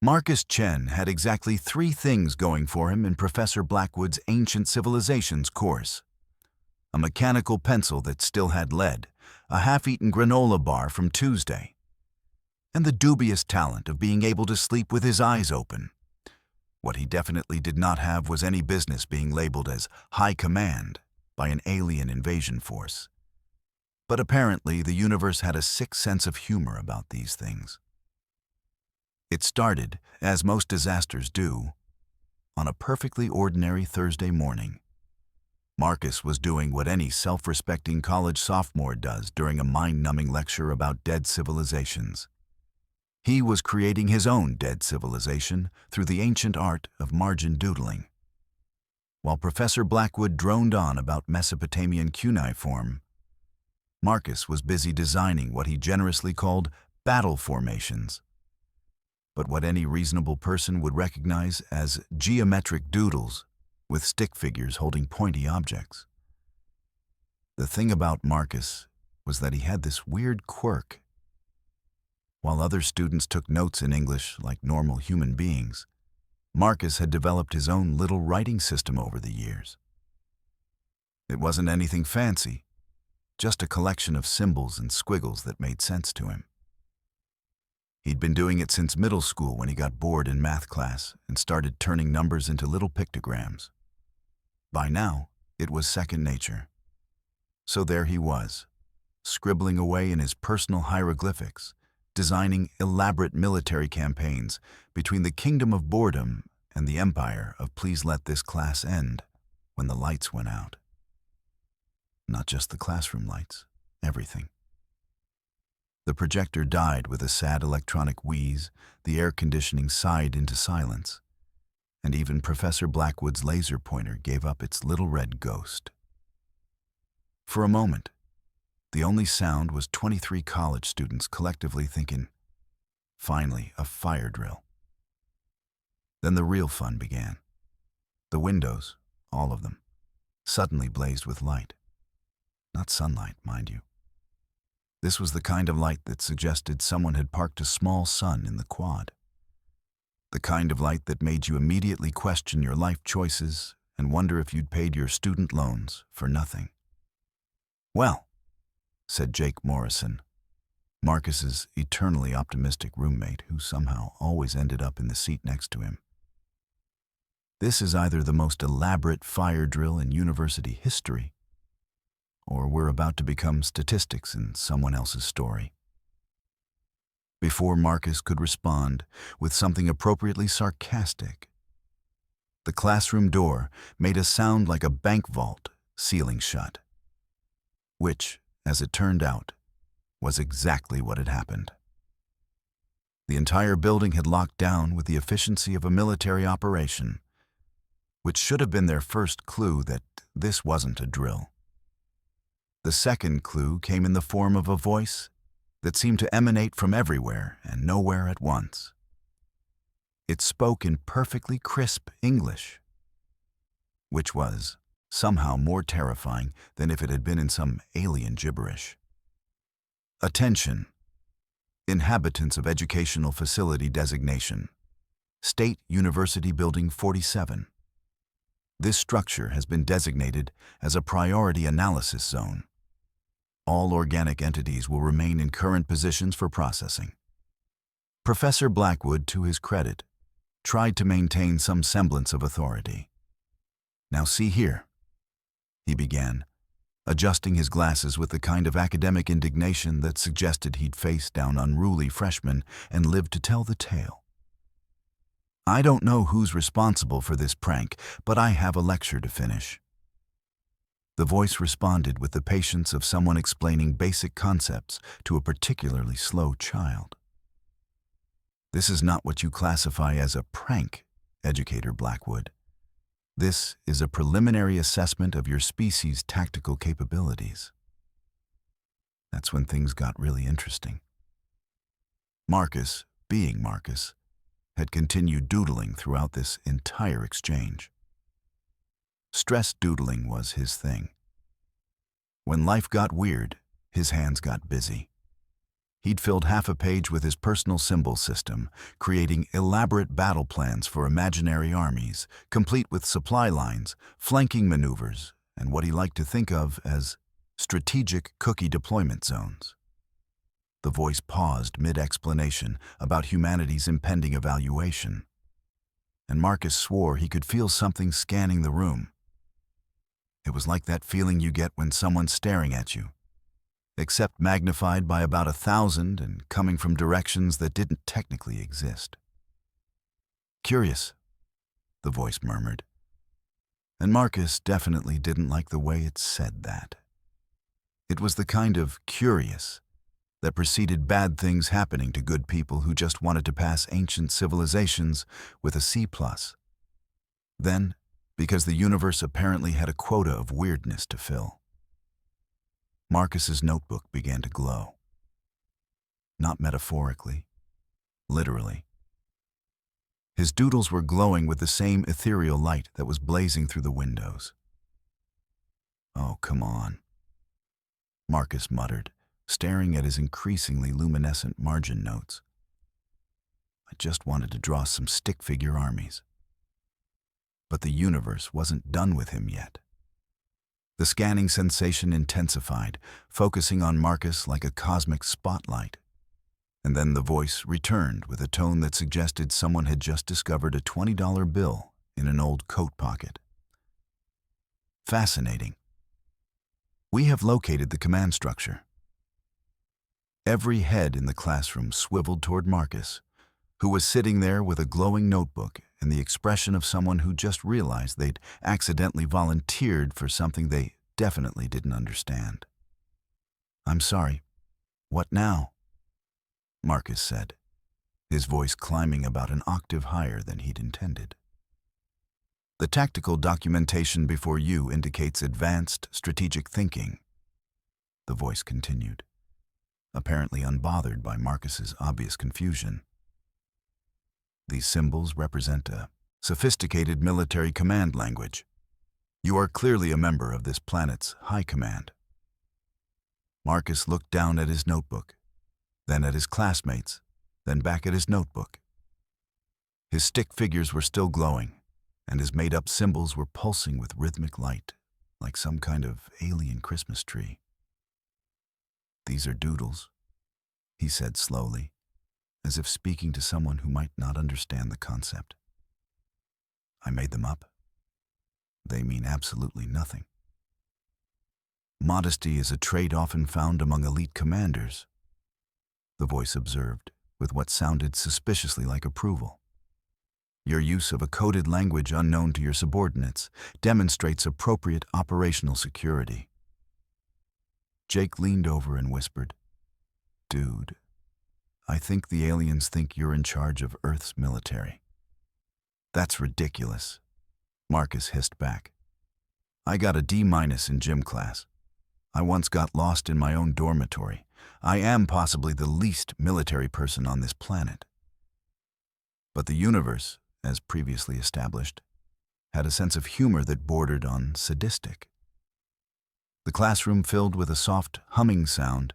Marcus Chen had exactly three things going for him in Professor Blackwood's Ancient Civilizations course: a mechanical pencil that still had lead, a half-eaten granola bar from Tuesday, and the dubious talent of being able to sleep with his eyes open. What he definitely did not have was any business being labeled as high command by an alien invasion force. But apparently the universe had a sick sense of humor about these things. It started, as most disasters do, on a perfectly ordinary Thursday morning. Marcus was doing what any self-respecting college sophomore does during a mind-numbing lecture about dead civilizations. He was creating his own dead civilization through the ancient art of margin doodling. While Professor Blackwood droned on about Mesopotamian cuneiform, Marcus was busy designing what he generously called battle formations, but what any reasonable person would recognize as geometric doodles with stick figures holding pointy objects. The thing about Marcus was that he had this weird quirk. While other students took notes in English like normal human beings, Marcus had developed his own little writing system over the years. It wasn't anything fancy, just a collection of symbols and squiggles that made sense to him. He'd been doing it since middle school when he got bored in math class and started turning numbers into little pictograms. By now, it was second nature. So there he was, scribbling away in his personal hieroglyphics, designing elaborate military campaigns between the kingdom of boredom and the empire of please let this class end when the lights went out. Not just the classroom lights, everything. The projector died with a sad electronic wheeze, the air conditioning sighed into silence, and even Professor Blackwood's laser pointer gave up its little red ghost. For a moment, the only sound was 23 college students collectively thinking, finally, a fire drill. Then the real fun began. The windows, all of them, suddenly blazed with light. Not sunlight, mind you. This was the kind of light that suggested someone had parked a small sun in the quad. The kind of light that made you immediately question your life choices and wonder if you'd paid your student loans for nothing. "Well," said Jake Morrison, Marcus's eternally optimistic roommate who somehow always ended up in the seat next to him, "this is either the most elaborate fire drill in university history, or we're about to become statistics in someone else's story." Before Marcus could respond with something appropriately sarcastic, the classroom door made a sound like a bank vault sealing shut, which, as it turned out, was exactly what had happened. The entire building had locked down with the efficiency of a military operation, which should have been their first clue that this wasn't a drill. The second clue came in the form of a voice that seemed to emanate from everywhere and nowhere at once. It spoke in perfectly crisp English, which was somehow more terrifying than if it had been in some alien gibberish. "Attention, inhabitants of Educational Facility Designation, State University Building 47. This structure has been designated as a priority analysis zone. All organic entities will remain in current positions for processing." Professor Blackwood, to his credit, tried to maintain some semblance of authority. "Now see here," he began, adjusting his glasses with the kind of academic indignation that suggested he'd faced down unruly freshmen and lived to tell the tale. "I don't know who's responsible for this prank, but I have a lecture to finish." The voice responded with the patience of someone explaining basic concepts to a particularly slow child. "This is not what you classify as a prank, Educator Blackwood. This is a preliminary assessment of your species' tactical capabilities." That's when things got really interesting. Marcus, being Marcus, had continued doodling throughout this entire exchange. Stress doodling was his thing. When life got weird, his hands got busy. He'd filled half a page with his personal symbol system, creating elaborate battle plans for imaginary armies, complete with supply lines, flanking maneuvers, and what he liked to think of as strategic cookie deployment zones. The voice paused mid-explanation about humanity's impending evaluation, and Marcus swore he could feel something scanning the room. It was like that feeling you get when someone's staring at you, except magnified by about 1,000 and coming from directions that didn't technically exist. "Curious," the voice murmured, and Marcus definitely didn't like the way it said that. It was the kind of curious that preceded bad things happening to good people who just wanted to pass ancient civilizations with a C+. Then, because the universe apparently had a quota of weirdness to fill. Marcus's notebook began to glow. Not metaphorically, literally. His doodles were glowing with the same ethereal light that was blazing through the windows. "Oh, come on," Marcus muttered, staring at his increasingly luminescent margin notes. "I just wanted to draw some stick figure armies." But the universe wasn't done with him yet. The scanning sensation intensified, focusing on Marcus like a cosmic spotlight. And then the voice returned with a tone that suggested someone had just discovered a $20 bill in an old coat pocket. "Fascinating. We have located the command structure." Every head in the classroom swiveled toward Marcus, who was sitting there with a glowing notebook and the expression of someone who just realized they'd accidentally volunteered for something they definitely didn't understand. "I'm sorry. What now?" Marcus said, his voice climbing about an octave higher than he'd intended. "The tactical documentation before you indicates advanced strategic thinking," the voice continued, apparently unbothered by Marcus's obvious confusion. "These symbols represent a sophisticated military command language. You are clearly a member of this planet's high command." Marcus looked down at his notebook, then at his classmates, then back at his notebook. His stick figures were still glowing, and his made-up symbols were pulsing with rhythmic light, like some kind of alien Christmas tree. "These are doodles," he said slowly, as if speaking to someone who might not understand the concept. "I made them up. They mean absolutely nothing." "Modesty is a trait often found among elite commanders," the voice observed, with what sounded suspiciously like approval. "Your use of a coded language unknown to your subordinates demonstrates appropriate operational security." Jake leaned over and whispered, "Dude, I think the aliens think you're in charge of Earth's military." "That's ridiculous," Marcus hissed back. "I got a D- in gym class. I once got lost in my own dormitory. I am possibly the least military person on this planet." But the universe, as previously established, had a sense of humor that bordered on sadistic. The classroom filled with a soft humming sound,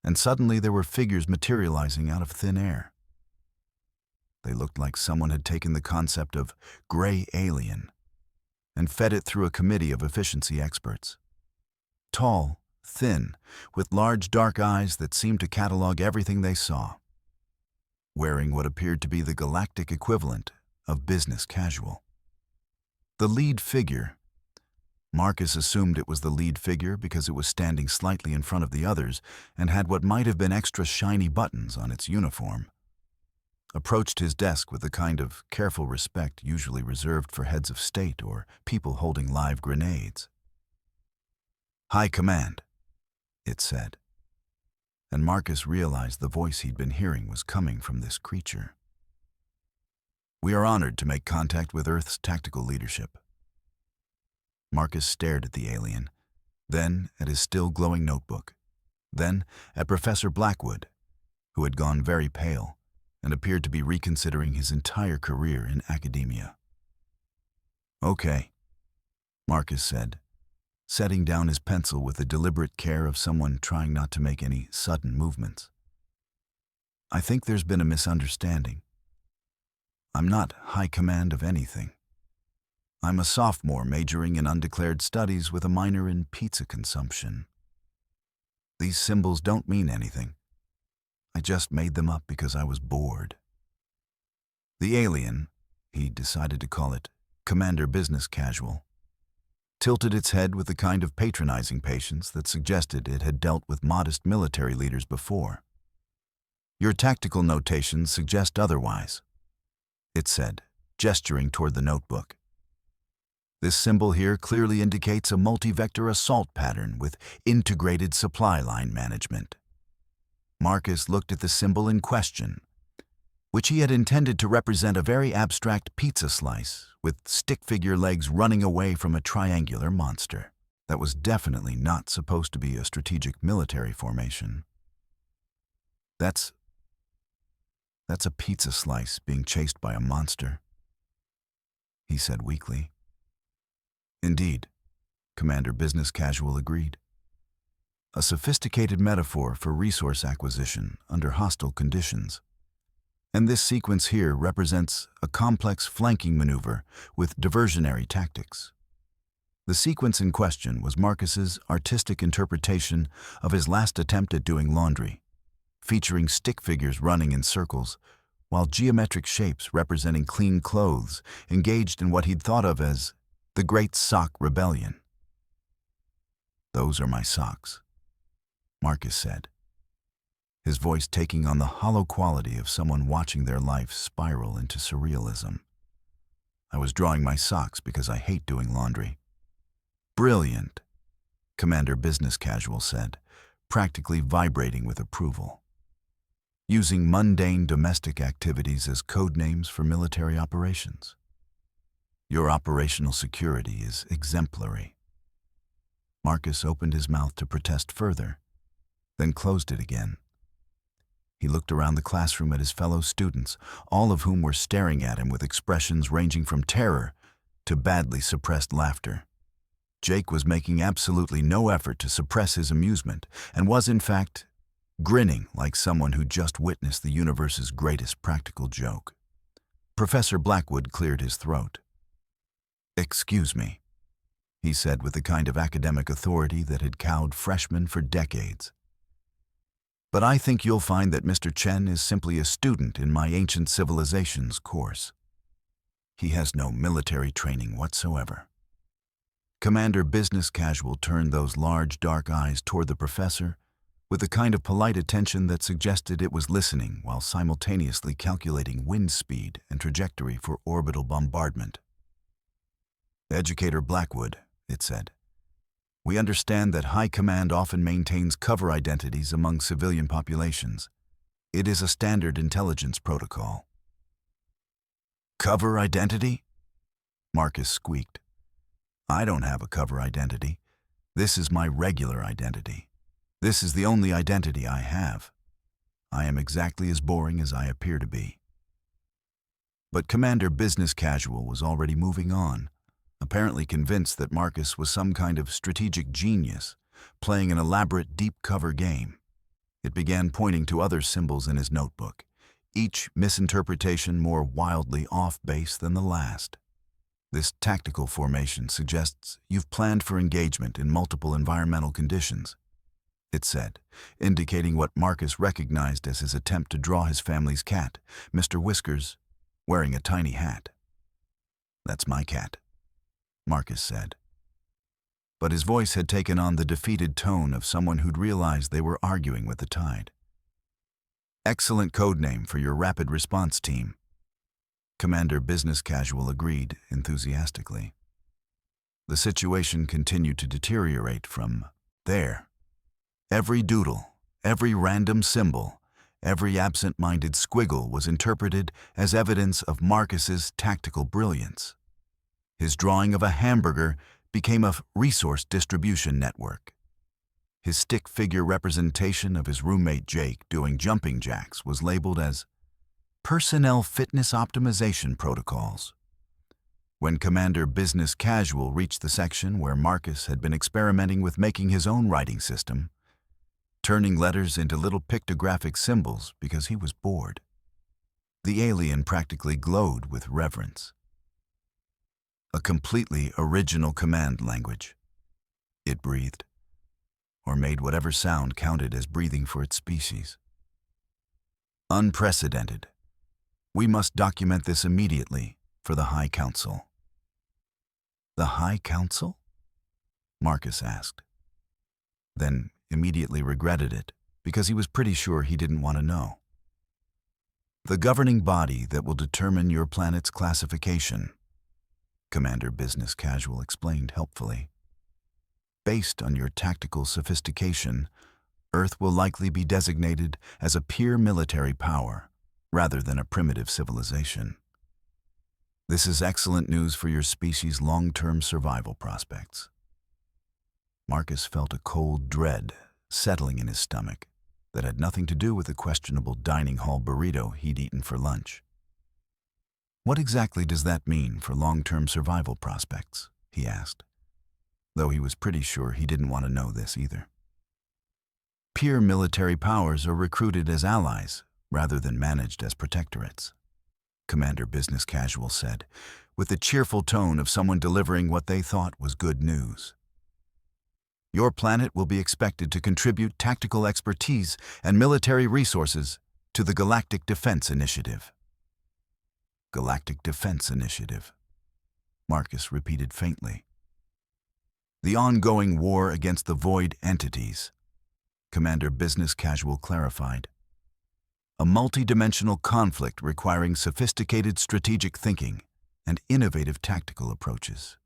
and suddenly there were figures materializing out of thin air. They looked like someone had taken the concept of gray alien and fed it through a committee of efficiency experts. Tall, thin, with large dark eyes that seemed to catalog everything they saw. Wearing what appeared to be the galactic equivalent of business casual. The lead figure. Marcus assumed it was the lead figure because it was standing slightly in front of the others and had what might have been extra shiny buttons on its uniform. Approached his desk with the kind of careful respect usually reserved for heads of state or people holding live grenades. "High Command," it said, and Marcus realized the voice he'd been hearing was coming from this creature. "We are honored to make contact with Earth's tactical leadership." Marcus stared at the alien, then at his still glowing notebook, then at Professor Blackwood, who had gone very pale and appeared to be reconsidering his entire career in academia. "Okay," Marcus said, setting down his pencil with the deliberate care of someone trying not to make any sudden movements. I think there's been a misunderstanding. I'm not high command of anything. I'm a sophomore majoring in undeclared studies with a minor in pizza consumption. These symbols don't mean anything. I just made them up because I was bored. The alien, he decided to call it Commander Business Casual, tilted its head with the kind of patronizing patience that suggested it had dealt with modest military leaders before. Your tactical notations suggest otherwise, it said, gesturing toward the notebook. This symbol here clearly indicates a multi-vector assault pattern with integrated supply line management. Marcus looked at the symbol in question, which he had intended to represent a very abstract pizza slice with stick figure legs running away from a triangular monster. That was definitely not supposed to be a strategic military formation. That's a pizza slice being chased by a monster, he said weakly. Indeed, Commander Business Casual agreed. A sophisticated metaphor for resource acquisition under hostile conditions. And this sequence here represents a complex flanking maneuver with diversionary tactics. The sequence in question was Marcus's artistic interpretation of his last attempt at doing laundry, featuring stick figures running in circles, while geometric shapes representing clean clothes engaged in what he'd thought of as the Great Sock Rebellion. "Those are my socks," Marcus said, his voice taking on the hollow quality of someone watching their life spiral into surrealism. "I was drawing my socks because I hate doing laundry." "Brilliant," Commander Business Casual said, practically vibrating with approval. "Using mundane domestic activities as code names for military operations. Your operational security is exemplary." Marcus opened his mouth to protest further, then closed it again. He looked around the classroom at his fellow students, all of whom were staring at him with expressions ranging from terror to badly suppressed laughter. Jake was making absolutely no effort to suppress his amusement and was, in fact, grinning like someone who just witnessed the universe's greatest practical joke. Professor Blackwood cleared his throat. "Excuse me," he said with the kind of academic authority that had cowed freshmen for decades. "But I think you'll find that Mr. Chen is simply a student in my Ancient Civilizations course. He has no military training whatsoever." Commander Business Casual turned those large dark eyes toward the professor with the kind of polite attention that suggested it was listening while simultaneously calculating wind speed and trajectory for orbital bombardment. "Educator Blackwood," it said, "we understand that High Command often maintains cover identities among civilian populations. It is a standard intelligence protocol." "Cover identity?" Marcus squeaked. "I don't have a cover identity. This is my regular identity. This is the only identity I have. I am exactly as boring as I appear to be." But Commander Business Casual was already moving on, apparently convinced that Marcus was some kind of strategic genius, playing an elaborate deep cover game. It began pointing to other symbols in his notebook, each misinterpretation more wildly off base than the last. "This tactical formation suggests you've planned for engagement in multiple environmental conditions," it said, indicating what Marcus recognized as his attempt to draw his family's cat, Mr. Whiskers, wearing a tiny hat. "That's my cat," Marcus said. But his voice had taken on the defeated tone of someone who'd realized they were arguing with the tide. "Excellent code name for your rapid response team," Commander Business Casual agreed enthusiastically. The situation continued to deteriorate from there. Every doodle, every random symbol, every absent-minded squiggle was interpreted as evidence of Marcus's tactical brilliance. His drawing of a hamburger became a resource distribution network. His stick figure representation of his roommate Jake doing jumping jacks was labeled as personnel fitness optimization protocols. When Commander Business Casual reached the section where Marcus had been experimenting with making his own writing system, turning letters into little pictographic symbols because he was bored. The alien practically glowed with reverence. A completely original command language. It breathed, or made whatever sound counted as breathing for its species. Unprecedented. We must document this immediately for the High Council. The High Council? Marcus asked. Then immediately regretted it because he was pretty sure he didn't want to know. The governing body that will determine your planet's classification, Commander Business Casual explained helpfully. Based on your tactical sophistication, Earth will likely be designated as a peer military power rather than a primitive civilization. This is excellent news for your species' long-term survival prospects. Marcus felt a cold dread settling in his stomach that had nothing to do with the questionable dining hall burrito he'd eaten for lunch. What exactly does that mean for long-term survival prospects? He asked, though he was pretty sure he didn't want to know this either. Peer military powers are recruited as allies rather than managed as protectorates, Commander Business Casual said, with the cheerful tone of someone delivering what they thought was good news. Your planet will be expected to contribute tactical expertise and military resources to the Galactic Defense Initiative. Galactic Defense Initiative, Marcus repeated faintly. The ongoing war against the void entities, Commander Business Casual clarified. A multi-dimensional conflict requiring sophisticated strategic thinking and innovative tactical approaches.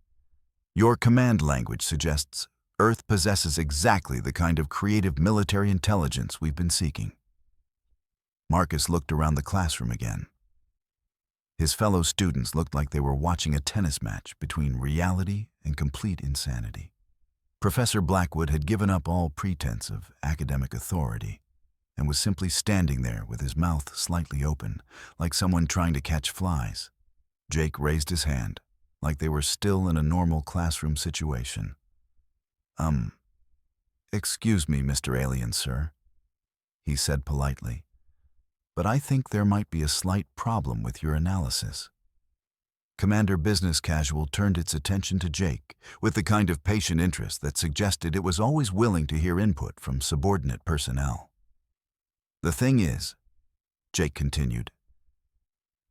Your command language suggests Earth possesses exactly the kind of creative military intelligence we've been seeking. Marcus looked around the classroom again. His fellow students looked like they were watching a tennis match between reality and complete insanity. Professor Blackwood had given up all pretense of academic authority and was simply standing there with his mouth slightly open, like someone trying to catch flies. Jake raised his hand, like they were still in a normal classroom situation. Excuse me, Mr. Alien, sir, he said politely, but I think there might be a slight problem with your analysis. Commander Business Casual turned its attention to Jake with the kind of patient interest that suggested it was always willing to hear input from subordinate personnel. The thing is, Jake continued,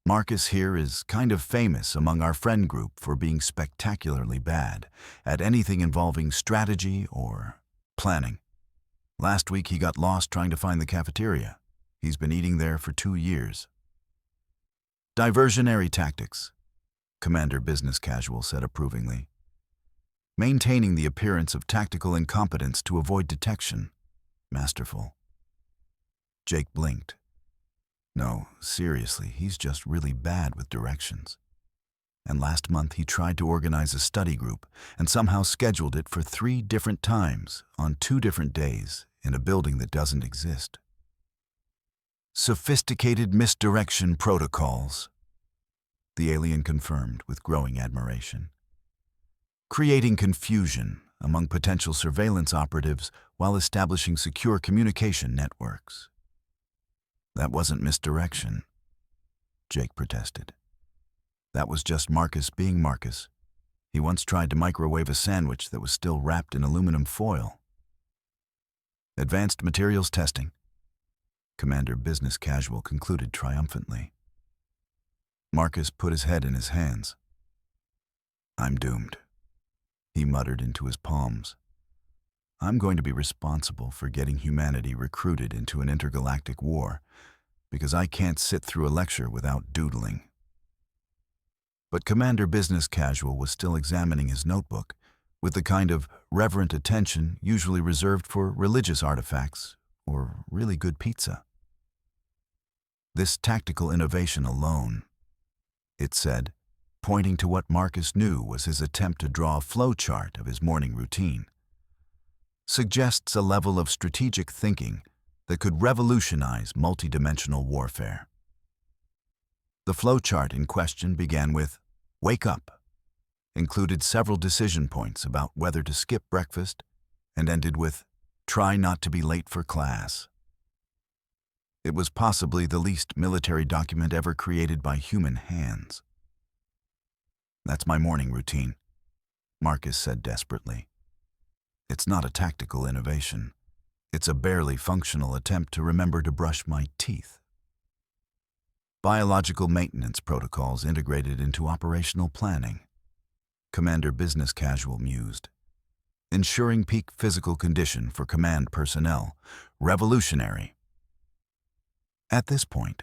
Marcus here is kind of famous among our friend group for being spectacularly bad at anything involving strategy or planning. Last week he got lost trying to find the cafeteria. He's been eating there for 2 years. Diversionary tactics, Commander Business Casual said approvingly. Maintaining the appearance of tactical incompetence to avoid detection. Masterful. Jake blinked. No, seriously, he's just really bad with directions. And last month he tried to organize a study group and somehow scheduled it for 3 different times on 2 different days in a building that doesn't exist. Sophisticated misdirection protocols, the alien confirmed with growing admiration. Creating confusion among potential surveillance operatives while establishing secure communication networks. That wasn't misdirection, Jake protested. That was just Marcus being Marcus. He once tried to microwave a sandwich that was still wrapped in aluminum foil. Advanced materials testing, Commander Business Casual concluded triumphantly. Marcus put his head in his hands. I'm doomed, he muttered into his palms. I'm going to be responsible for getting humanity recruited into an intergalactic war, because I can't sit through a lecture without doodling. But Commander Business Casual was still examining his notebook with the kind of reverent attention usually reserved for religious artifacts or really good pizza. This tactical innovation alone, it said, pointing to what Marcus knew was his attempt to draw a flowchart of his morning routine, suggests a level of strategic thinking that could revolutionize multidimensional warfare. The flowchart in question began with "Wake up," included several decision points about whether to skip breakfast, and ended with Try not to be late for class. It was possibly the least military document ever created by human hands. That's my morning routine, Marcus said desperately. It's not a tactical innovation. It's a barely functional attempt to remember to brush my teeth. Biological maintenance protocols integrated into operational planning. Commander Business Casual mused. Ensuring peak physical condition for command personnel. Revolutionary. At this point,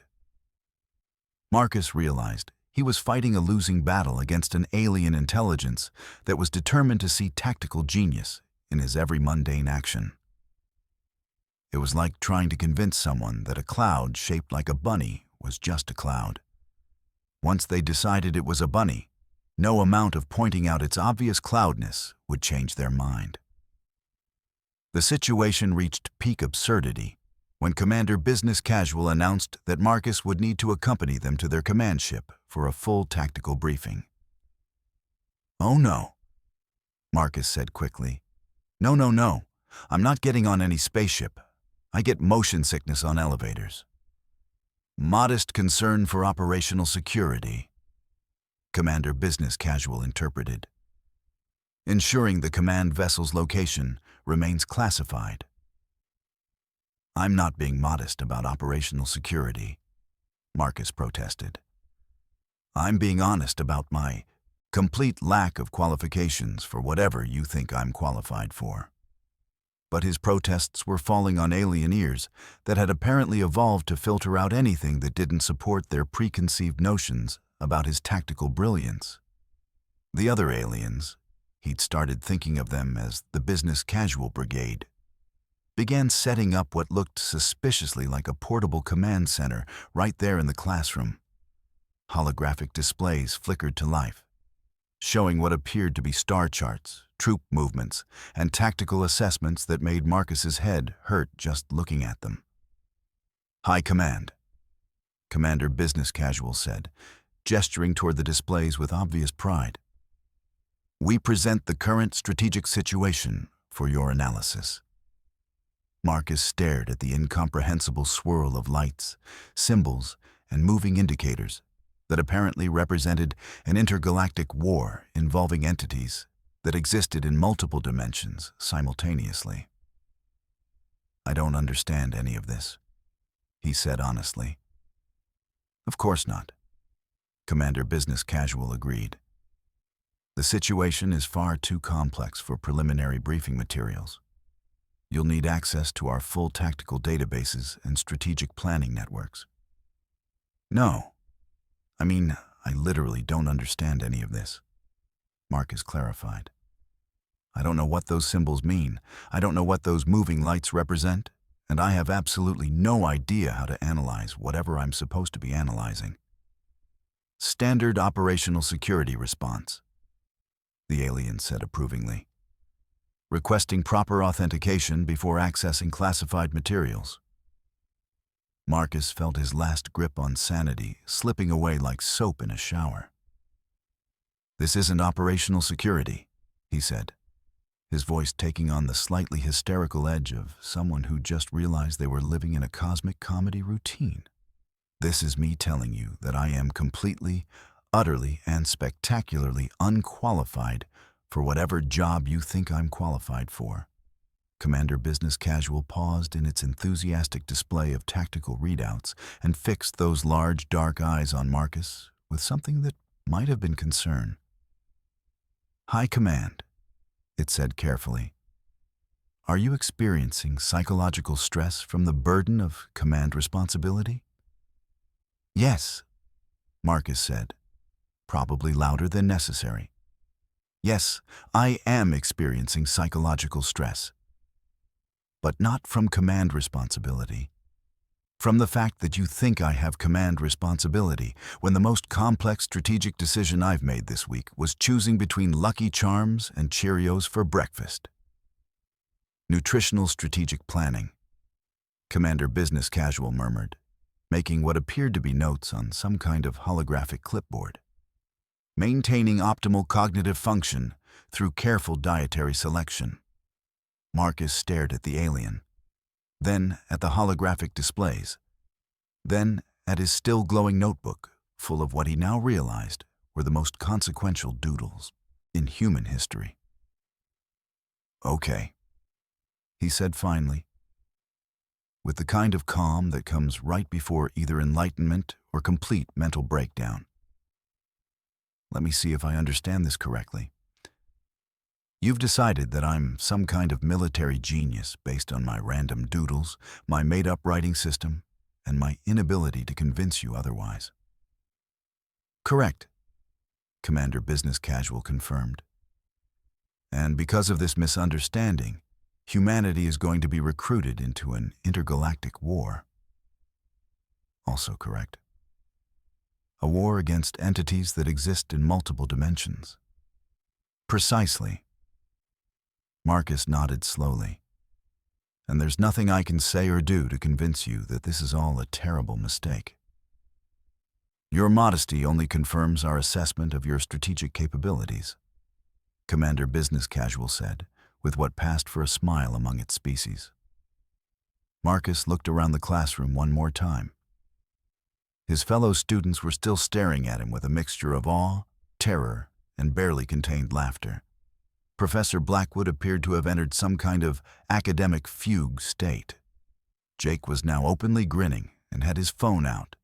Marcus realized he was fighting a losing battle against an alien intelligence that was determined to see tactical genius in his every mundane action. It was like trying to convince someone that a cloud shaped like a bunny was just a cloud. Once they decided it was a bunny, no amount of pointing out its obvious cloudness would change their mind. The situation reached peak absurdity when Commander Business Casual announced that Marcus would need to accompany them to their command ship for a full tactical briefing. "Oh no," Marcus said quickly. No. I'm not getting on any spaceship. I get motion sickness on elevators." "Modest concern for operational security," Commander Business Casual interpreted. "Ensuring the command vessel's location remains classified." "I'm not being modest about operational security," Marcus protested. "I'm being honest about my complete lack of qualifications for whatever you think I'm qualified for." But his protests were falling on alien ears that had apparently evolved to filter out anything that didn't support their preconceived notions about his tactical brilliance. The other aliens, he'd started thinking of them as the Business Casual Brigade, began setting up what looked suspiciously like a portable command center right there in the classroom. Holographic displays flickered to life, showing what appeared to be star charts, troop movements, and tactical assessments that made Marcus's head hurt just looking at them. "High Command," Commander Business Casual said, gesturing toward the displays with obvious pride. "We present the current strategic situation for your analysis." Marcus stared at the incomprehensible swirl of lights, symbols, and moving indicators that apparently represented an intergalactic war involving entities that existed in multiple dimensions simultaneously. "I don't understand any of this," he said honestly. "Of course not," Commander Business Casual agreed. "The situation is far too complex for preliminary briefing materials. You'll need access to our full tactical databases and strategic planning networks." "No. I literally don't understand any of this," Marcus clarified. "I don't know what those symbols mean. I don't know what those moving lights represent, and I have absolutely no idea how to analyze whatever I'm supposed to be analyzing." "Standard operational security response," the alien said approvingly. "Requesting proper authentication before accessing classified materials." Marcus felt his last grip on sanity slipping away like soap in a shower. "This isn't operational security," he said, his voice taking on the slightly hysterical edge of someone who just realized they were living in a cosmic comedy routine. "This is me telling you that I am completely, utterly, and spectacularly unqualified for whatever job you think I'm qualified for." Commander Business Casual paused in its enthusiastic display of tactical readouts and fixed those large dark eyes on Marcus with something that might have been concern. "High Command," it said carefully. "Are you experiencing psychological stress from the burden of command responsibility?" "Yes," Marcus said, probably louder than necessary. "Yes, I am experiencing psychological stress. But not from command responsibility. From the fact that you think I have command responsibility when the most complex strategic decision I've made this week was choosing between Lucky Charms and Cheerios for breakfast." "Nutritional strategic planning," Commander Business Casual murmured, making what appeared to be notes on some kind of holographic clipboard. "Maintaining optimal cognitive function through careful dietary selection." Marcus stared at the alien, then at the holographic displays, then at his still glowing notebook full of what he now realized were the most consequential doodles in human history. "Okay," he said finally, with the kind of calm that comes right before either enlightenment or complete mental breakdown. "Let me see if I understand this correctly. You've decided that I'm some kind of military genius based on my random doodles, my made-up writing system, and my inability to convince you otherwise." "Correct," Commander Business Casual confirmed. "And because of this misunderstanding, humanity is going to be recruited into an intergalactic war." "Also correct. A war against entities that exist in multiple dimensions." "Precisely." Marcus nodded slowly. "And there's nothing I can say or do to convince you that this is all a terrible mistake. Your modesty only confirms our assessment of your strategic capabilities," Commander Business Casual said, with what passed for a smile among its species. Marcus looked around the classroom one more time. His fellow students were still staring at him with a mixture of awe, terror, and barely contained laughter. Professor Blackwood appeared to have entered some kind of academic fugue state. Jake was now openly grinning and had his phone out,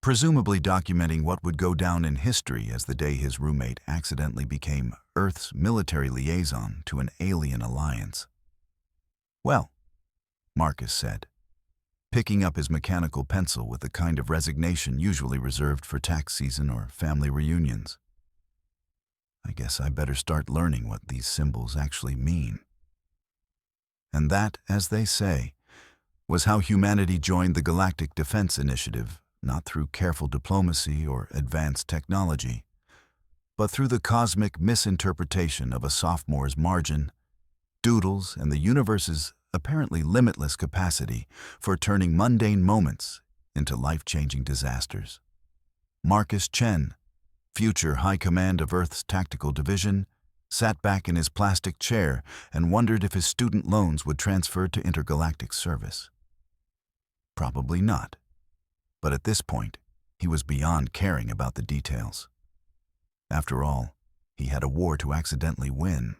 presumably documenting what would go down in history as the day his roommate accidentally became Earth's military liaison to an alien alliance. "Well," Marcus said, picking up his mechanical pencil with the kind of resignation usually reserved for tax season or family reunions, "I guess I better start learning what these symbols actually mean." And that, as they say, was how humanity joined the Galactic Defense Initiative, not through careful diplomacy or advanced technology, but through the cosmic misinterpretation of a sophomore's margin, doodles, and the universe's apparently limitless capacity for turning mundane moments into life-changing disasters. Marcus Chen, future High Command of Earth's Tactical Division, sat back in his plastic chair and wondered if his student loans would transfer to intergalactic service. Probably not. But at this point, he was beyond caring about the details. After all, he had a war to accidentally win.